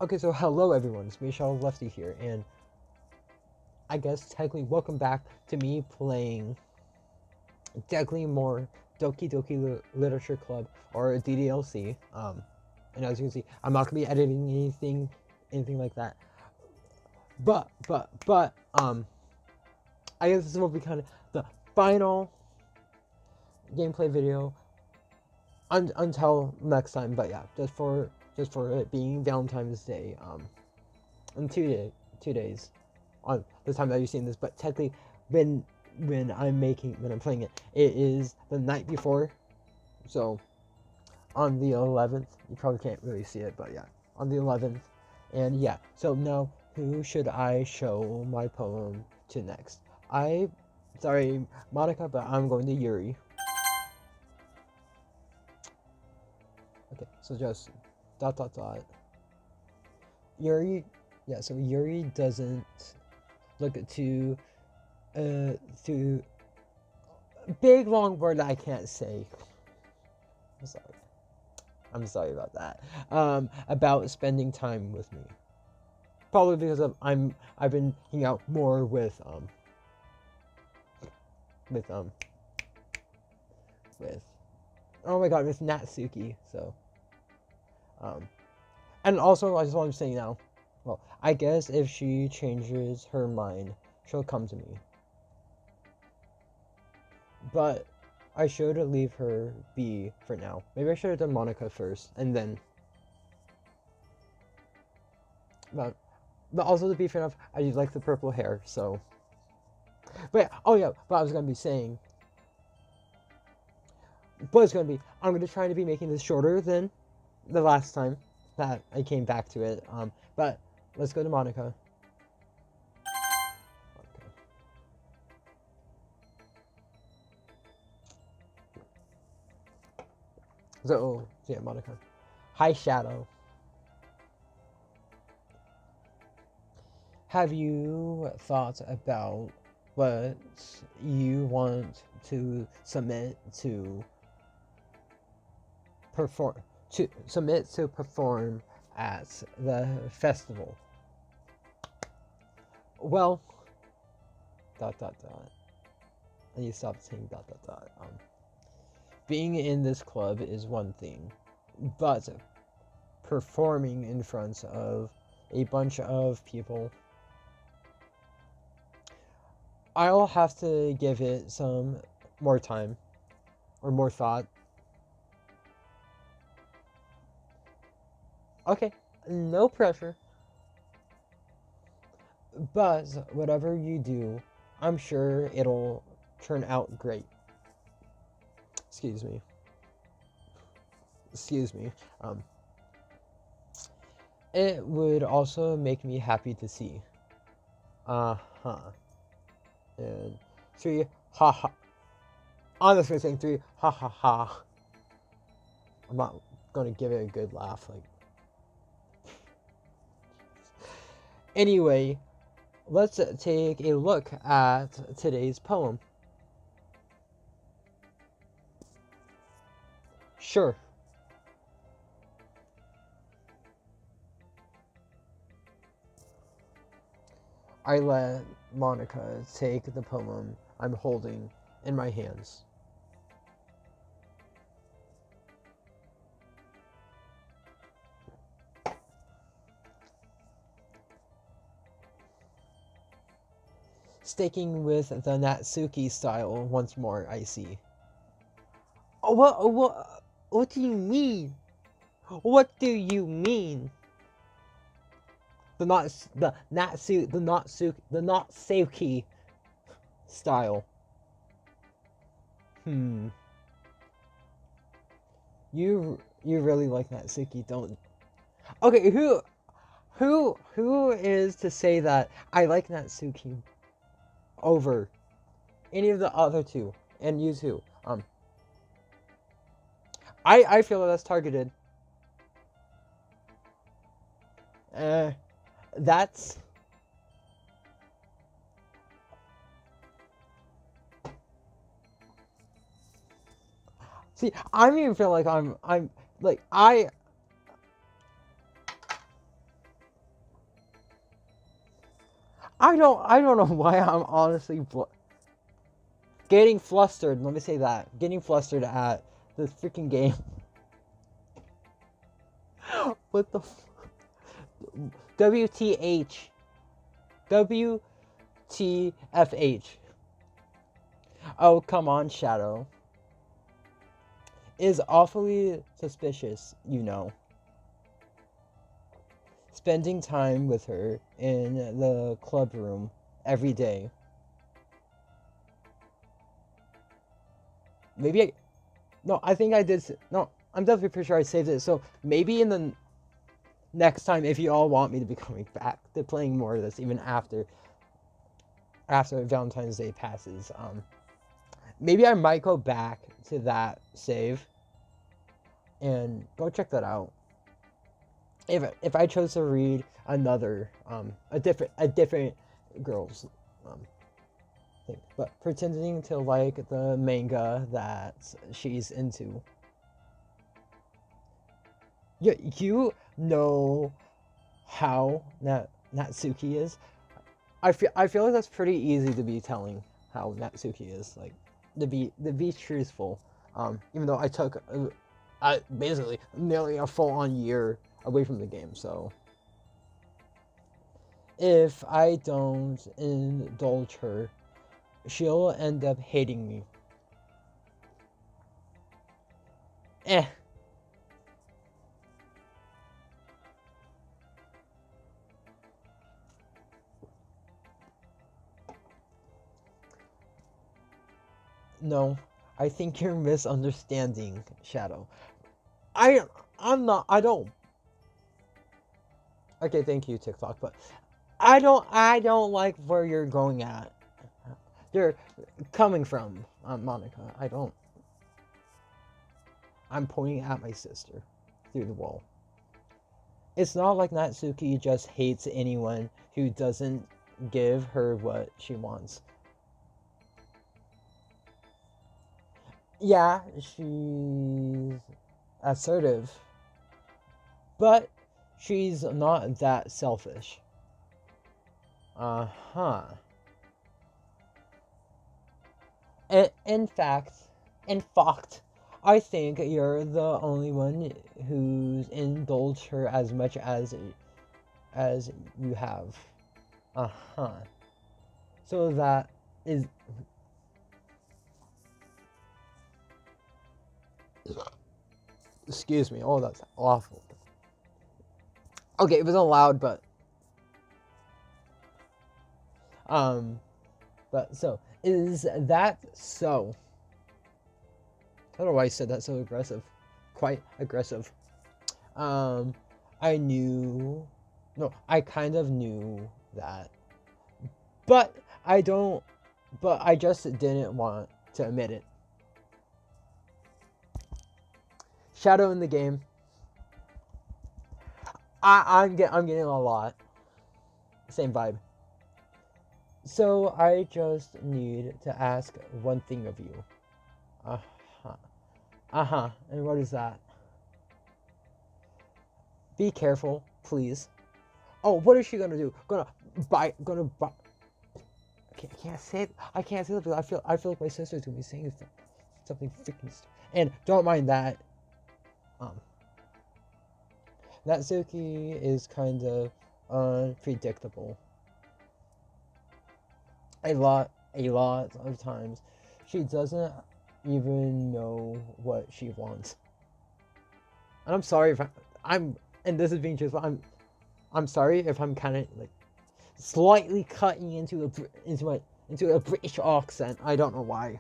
Okay, so hello everyone, it's me, Lefty here, and I guess technically welcome back to me playing technically more Doki Literature Club or DDLC. And as you can see, I'm not gonna be editing anything like that. But I guess this will be kind of the final gameplay video until next time. But yeah, just for it being Valentine's Day. In 2 days on the time that you're seeing this, but technically when I'm playing it, it is the night before. So on the 11th, you probably can't really see it, but yeah, on the 11th. And yeah, so now who should I show my poem to next? Sorry Monica, but I'm going to Yuri. Okay, so just ... Yuri, yeah, so Yuri doesn't look to big long word that I can't say. I'm sorry about that. About spending time with me. Probably because I've been hanging out more with oh my god, with Natsuki. So and also I just want to say now, well, I guess if she changes her mind, she'll come to me. But I should leave her be for now. Maybe I should have done Monica first, and then... But also, to be fair enough, I like the purple hair, so... But, oh yeah, but I was going to be saying... But it's going to be... I'm going to try to be making this shorter than the last time that I came back to it. But let's go to Monica. So yeah, Monica. Hi, Shadow. Have you thought about what you want to submit to perform at the festival? Well, ... I need to stop saying ... Being in this club is one thing, but performing in front of a bunch of people, I'll have to give it some more time or more thought. Okay, no pressure. But whatever you do, I'm sure it'll turn out great. Excuse me. It would also make me happy to see. Uh-huh. And 3, ha ha. I'm just gonna say 3, ha ha ha. I'm not gonna give it a good laugh, like... Anyway, let's take a look at today's poem. Sure. I let Monica take the poem I'm holding in my hands. Sticking with the Natsuki style once more, I see. What do you mean? What do you mean? The Natsuki style. You really like Natsuki, don't... Okay, who is to say that I like Natsuki over any of the other two, and you too? I feel that that's targeted. That's... See, I even feel like I'm like, I don't know why I'm honestly getting flustered. Let me say that. Getting flustered at this freaking game. What the WTH. WTFH. Oh, come on, Shadow. Is awfully suspicious, you know. Spending time with her in the club room every day. Maybe no, I think I did. No, I'm definitely pretty sure I saved it. So maybe in the next time, if you all want me to be coming back to playing more of this, even after Valentine's Day passes, maybe I might go back to that save and go check that out. If I chose to read another a different girl's thing, but pretending to like the manga that she's into. You know how Natsuki is. I feel like that's pretty easy to be telling how Natsuki is, like to be truthful. Even though I took basically nearly a full-on year away from the game, so if I don't indulge her, she'll end up hating me. Eh. No, I think you're misunderstanding, Shadow. I'm not. I don't. Okay, thank you, TikTok, but I don't like where you're going at. You're coming from, Monica. I don't. I'm pointing at my sister through the wall. It's not like Natsuki just hates anyone who doesn't give her what she wants. Yeah, she's assertive, but she's not that selfish. Uh-huh. In fact, I think you're the only one who's indulged her as much as you have. Uh-huh. So that is... Excuse me. Oh, that's awful. Okay, it wasn't loud, but... But, so, is that so? I don't know why I said that so aggressive. Quite aggressive. I knew... No, I kind of knew that. But I don't... But I just didn't want to admit it. Shadow in the game. I'm getting a lot. Same vibe. So I just need to ask one thing of you. And what is that? Be careful, please. Oh, what is she gonna do? Gonna buy. I can't say it. I can't say it because I feel like my sister's gonna be saying something freaking stupid. And don't mind that. Natsuki is kind of unpredictable. A lot of times, she doesn't even know what she wants. And I'm sorry if I'm and this is being truthful. I'm sorry if I'm kind of like slightly cutting into a British accent. I don't know why.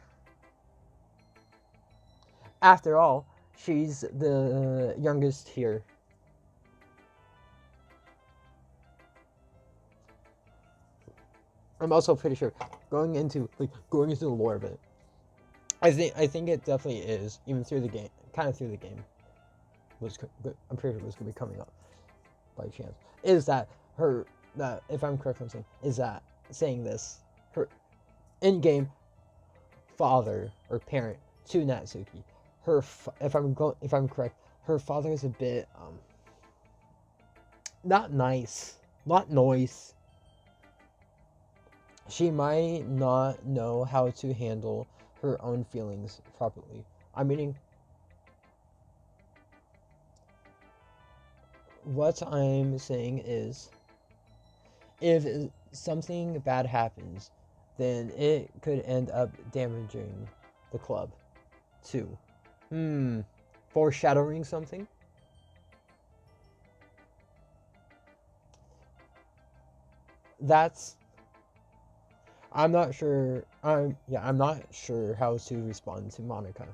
After all, she's the youngest here. I'm also pretty sure going into the lore of it. I think it definitely is, even through the game, kind of through the game. I'm pretty sure it was gonna be coming up by chance. Is that if I'm correct, I'm saying is that saying this her in-game father or parent to Natsuki. If I'm correct, her father is a bit not nice, not nice. She might not know how to handle her own feelings properly. I mean, what I'm saying is, if something bad happens, then it could end up damaging the club too. Foreshadowing something? That's I'm not sure. I'm not sure how to respond to Monica.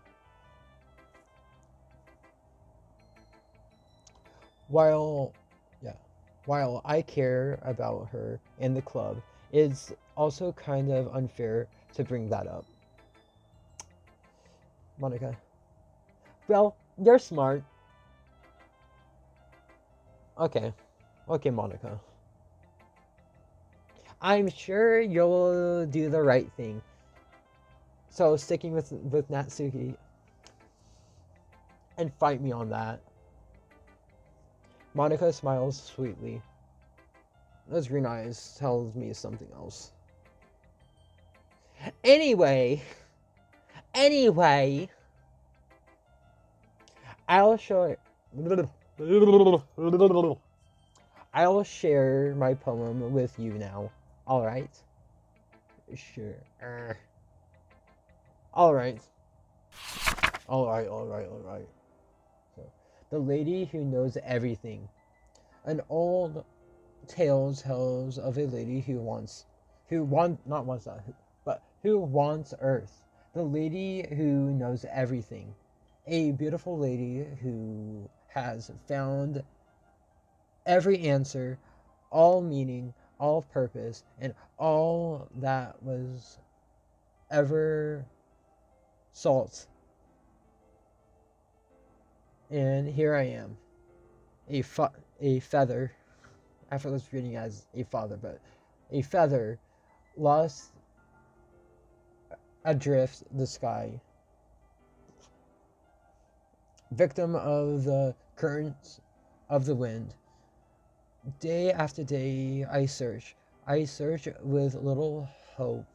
While yeah, while I care about her and the club, it's also kind of unfair to bring that up. Monica. Well, you're smart. Okay. Okay, Monica. I'm sure you'll do the right thing. So sticking with Natsuki and fight me on that. Monica smiles sweetly. Those green eyes tells me something else. Anyway, anyway, I'll show. I'll share my poem with you now. All right. Sure. All right. All right. All right. All right. So, the lady who knows everything. An old tale tells of a lady not wants that, but who wants Earth. The lady who knows everything. A beautiful lady who has found every answer, all meaning, all purpose, and all that was ever sought. And here I am, a feather. I was reading as a father, but a feather lost adrift the sky, victim of the currents of the wind. Day after day I search. I search with little hope,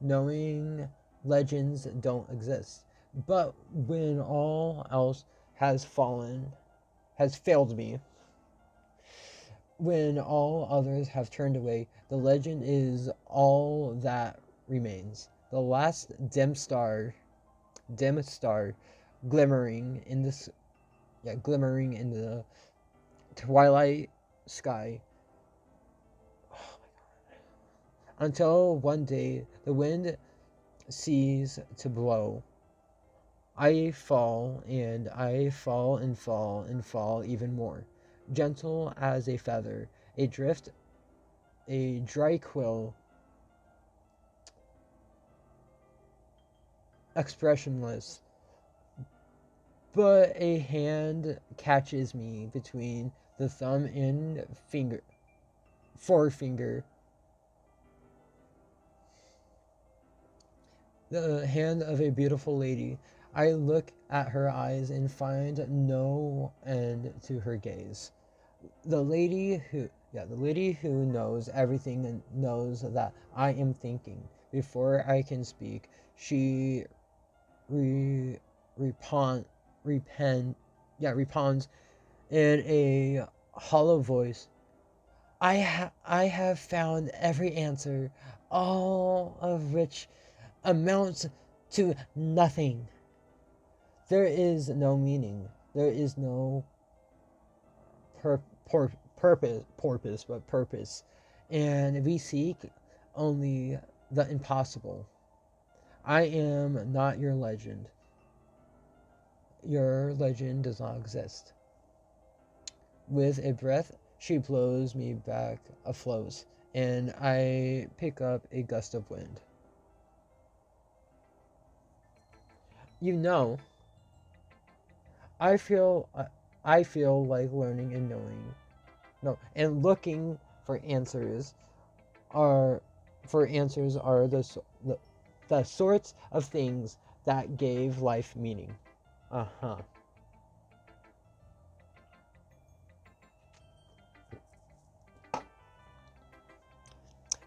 knowing legends don't exist. But when all else has failed me, when all others have turned away, the legend is all that remains. The last dim star, glimmering in the twilight sky. Until one day the wind ceases to blow. I fall and I fall and fall and fall even more, gentle as a feather, adrift, a dry quill, expressionless. But a hand catches me between the thumb and forefinger. The hand of a beautiful lady. I look at her eyes and find no end to her gaze. The lady who knows everything and knows that I am thinking before I can speak. She re, repon, responds in a hollow voice. I have found every answer, all of which amounts to nothing. There is no meaning. There is no purpose, and we seek only the impossible. I am not your legend. Your legend does not exist. With a breath, she blows me back afloat, and I pick up a gust of wind. You know, I feel I feel like learning and knowing, no, and looking for answers are the sorts of things that gave life meaning. Uh-huh.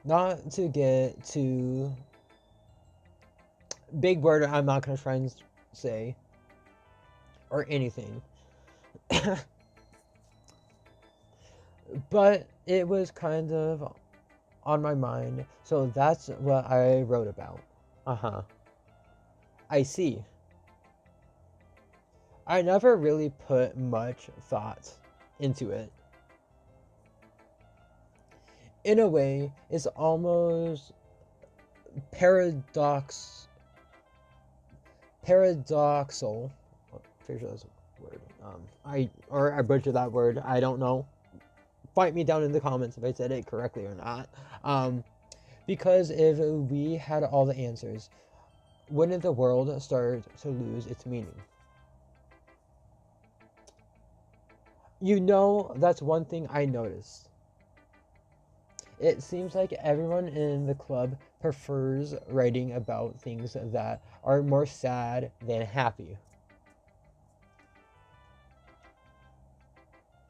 Not to get too big word, I'm not gonna try and say or anything. But it was kind of on my mind, so that's what I wrote about. Uh-huh. I see. I never really put much thought into it. In a way, it's almost paradoxal. I'm pretty sure that's a word. I butchered that word. I don't know. Fight me down in the comments if I said it correctly or not. Because if we had all the answers, wouldn't the world start to lose its meaning? You know, that's one thing I noticed. It seems like everyone in the club prefers writing about things that are more sad than happy.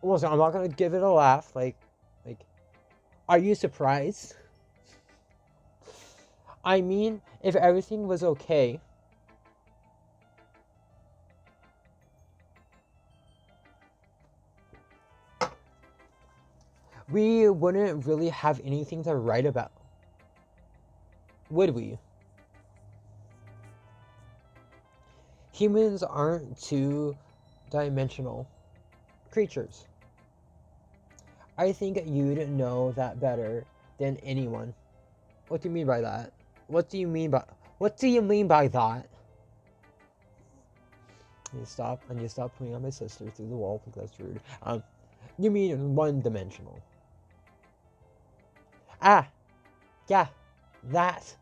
Well, so I'm not gonna give it a laugh. Like, are you surprised? I mean, if everything was okay, we wouldn't really have anything to write about, would we? Humans aren't two-dimensional creatures. I think you'd know that better than anyone. What do you mean by that? What do you mean by that? I need to stop putting on my sister through the wall because that's rude. You mean one-dimensional. Ah, yeah, that.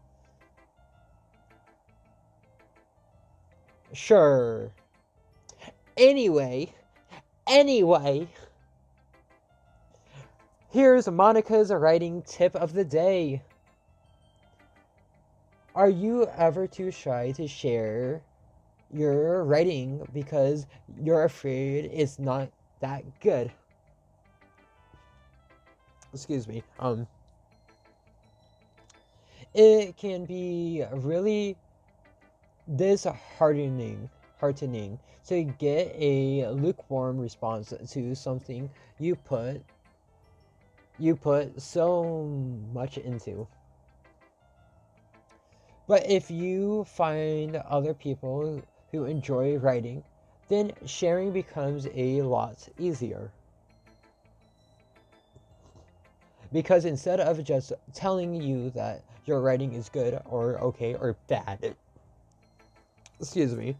Sure. Anyway, here's Monica's writing tip of the day. Are you ever too shy to share your writing because you're afraid it's not that good? Excuse me. It can be really disheartening to get a lukewarm response to something you put so much into. But if you find other people who enjoy writing, then sharing becomes a lot easier. Because instead of just telling you that your writing is good or okay or bad, excuse me,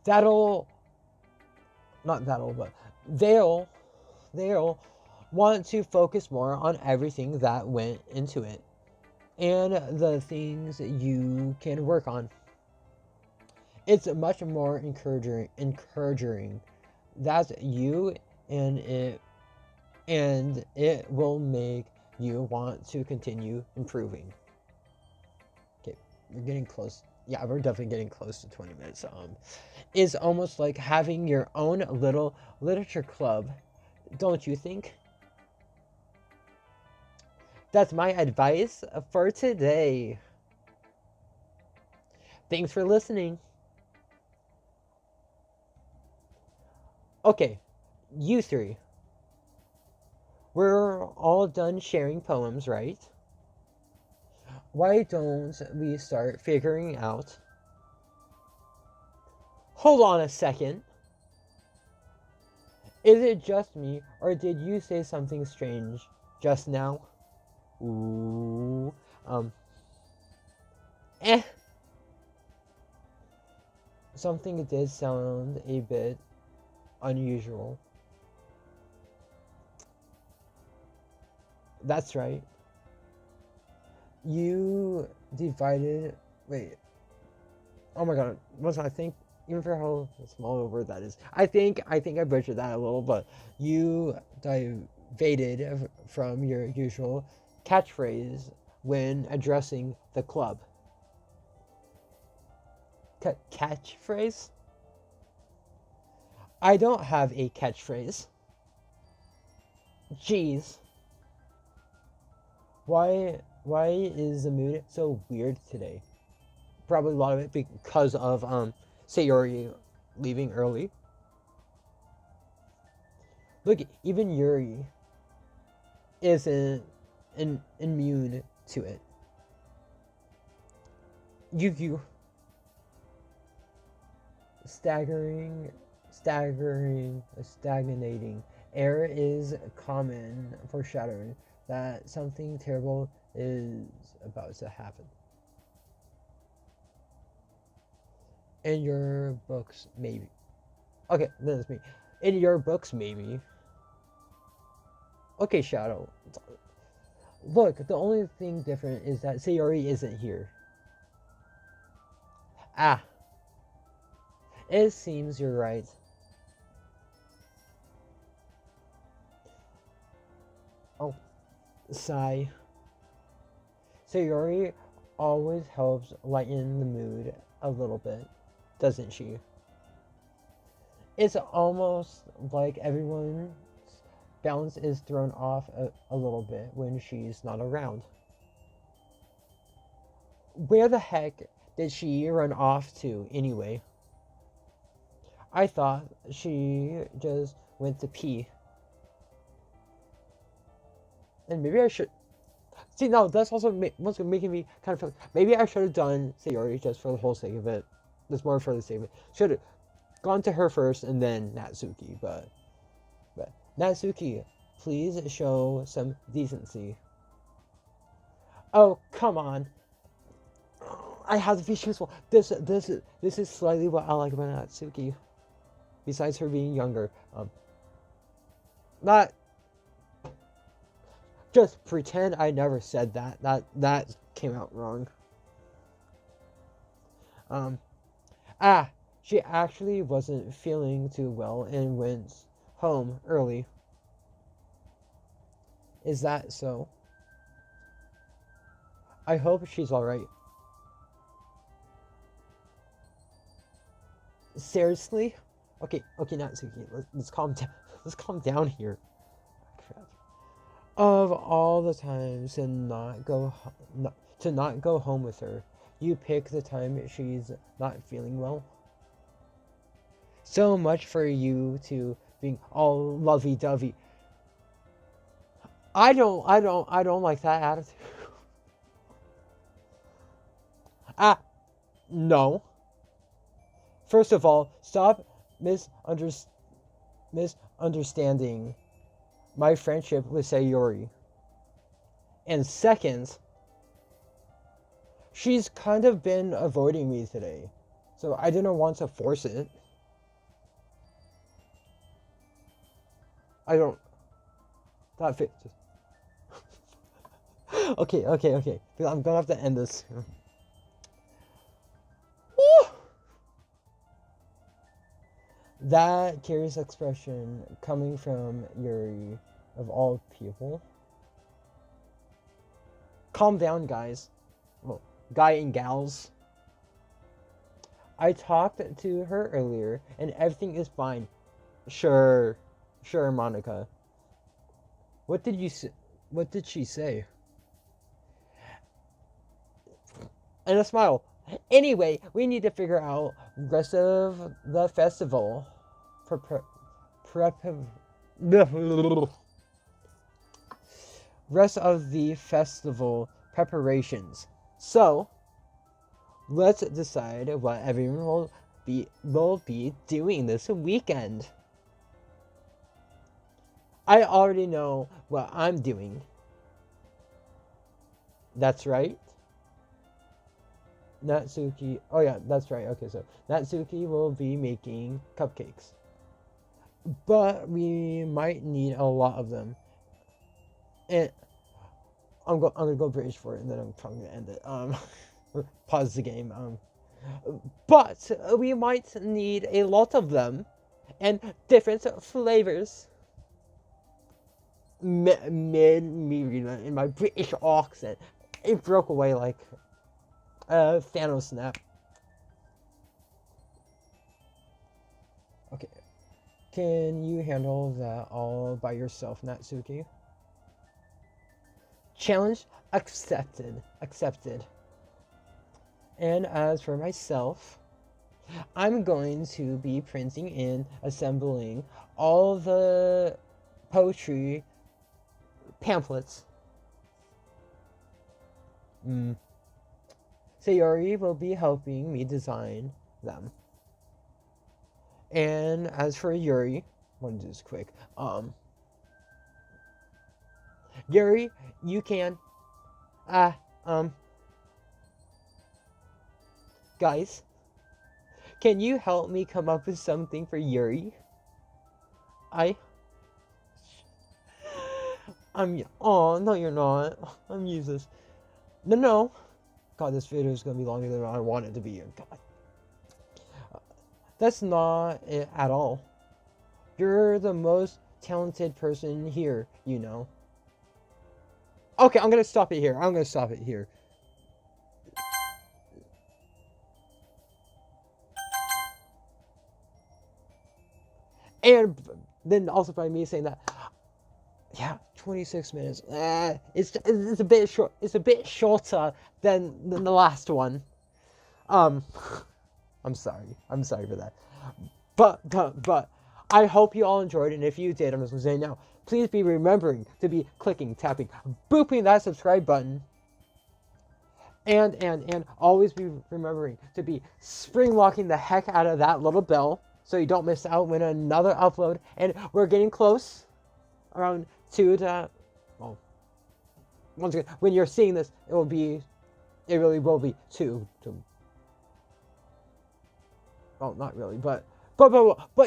they'll want to focus more on everything that went into it and the things you can work on. It's much more encouraging that you and it will make you want to continue improving. Okay, we're getting close. Yeah, we're definitely getting close to 20 minutes. It's almost like having your own little literature club, don't you think? That's my advice for today. Thanks for listening. Okay, you three. We're all done sharing poems, right? Why don't we start figuring out... Hold on a second. Is it just me, or did you say something strange just now? Ooh, something did sound a bit unusual. That's right. You divided... Wait. Oh my god. I think... Even for how small a word that is. I think I butchered that a little, but you divided from your usual catchphrase when addressing the club. Catchphrase? I don't have a catchphrase. Jeez. Why is the mood so weird today? Probably a lot of it because of Sayori leaving early. Look, even Yuri isn't immune to it. You stagnating air is common foreshadowing that something terrible is about to happen. In your books, maybe. Okay, then it's me. In your books, maybe. Okay, Shadow. Look, the only thing different is that Sayori isn't here. Ah, it seems you're right. Oh, sigh. Sayori always helps lighten the mood a little bit, doesn't she? It's almost like everyone's balance is thrown off a little bit when she's not around. Where the heck did she run off to anyway? I thought she just went to pee. And maybe I should. See, no, that's also what's making me kind of feel. Maybe I should have done Sayori just for the whole sake of it. Just more for the sake of it. Should have gone to her first and then Natsuki, but Natsuki, please show some decency. Oh, come on. I have to be truthful. This is slightly what I like about Natsuki. Besides her being younger, not just pretend I never said that. That came out wrong. She actually wasn't feeling too well and went home early. Is that so? I hope she's alright. Seriously? Okay, Natsuki, let's calm down. Let's calm down here. Crap. Of all the times to not go home with her, you pick the time she's not feeling well. So much for you to being all lovey-dovey. I don't like that attitude. No. First of all, stop misunderstanding my friendship with Sayori. And second, she's kind of been avoiding me today, so I didn't want to force it. I don't. That fits. Okay. I'm gonna have to end this. Woo! That curious expression coming from Yuri, of all people. Calm down, guys. Well, guy and gals. I talked to her earlier, and everything is fine. Sure, Monica. What did she say? And a smile. Anyway, we need to figure out rest of the festival. Rest of the festival preparations. So, let's decide what everyone will be doing this weekend. I already know what I'm doing. That's right. Natsuki. Oh yeah, that's right. Okay, so Natsuki will be making cupcakes. But we might need a lot of them. And I'm gonna go British for it, and then I'm probably gonna end it. Pause the game. But we might need a lot of them, and different flavors. Me reading in my British accent, it broke away like Thanos snap. Okay, can you handle that all by yourself, Natsuki? Challenge accepted. And as for myself, I'm going to be printing and assembling all the poetry pamphlets. Sayori will be helping me design them. And as for Yuri, I want to do this quick. Yuri, you can. Guys, can you help me come up with something for Yuri? Oh, no, you're not. I'm useless. No. God, this video is gonna be longer than I want it to be. God. That's not it at all. You're the most talented person here, you know. Okay, I'm gonna stop it here. And then also by me saying that, yeah, 26 minutes. It's a bit short. It's a bit shorter than the last one. I'm sorry for that. But I hope you all enjoyed it, and if you did, I'm just gonna say now, please be remembering to be clicking, tapping, booping that subscribe button. And always be remembering to be spring locking the heck out of that little bell so you don't miss out when another upload. And we're getting close, around 2 to, well, once again, when you're seeing this, it really will be 2 to, well, not really, but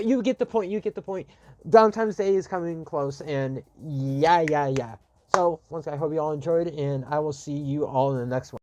you get the point. Valentine's Day is coming close, and yeah. So, once again, I hope you all enjoyed, and I will see you all in the next one.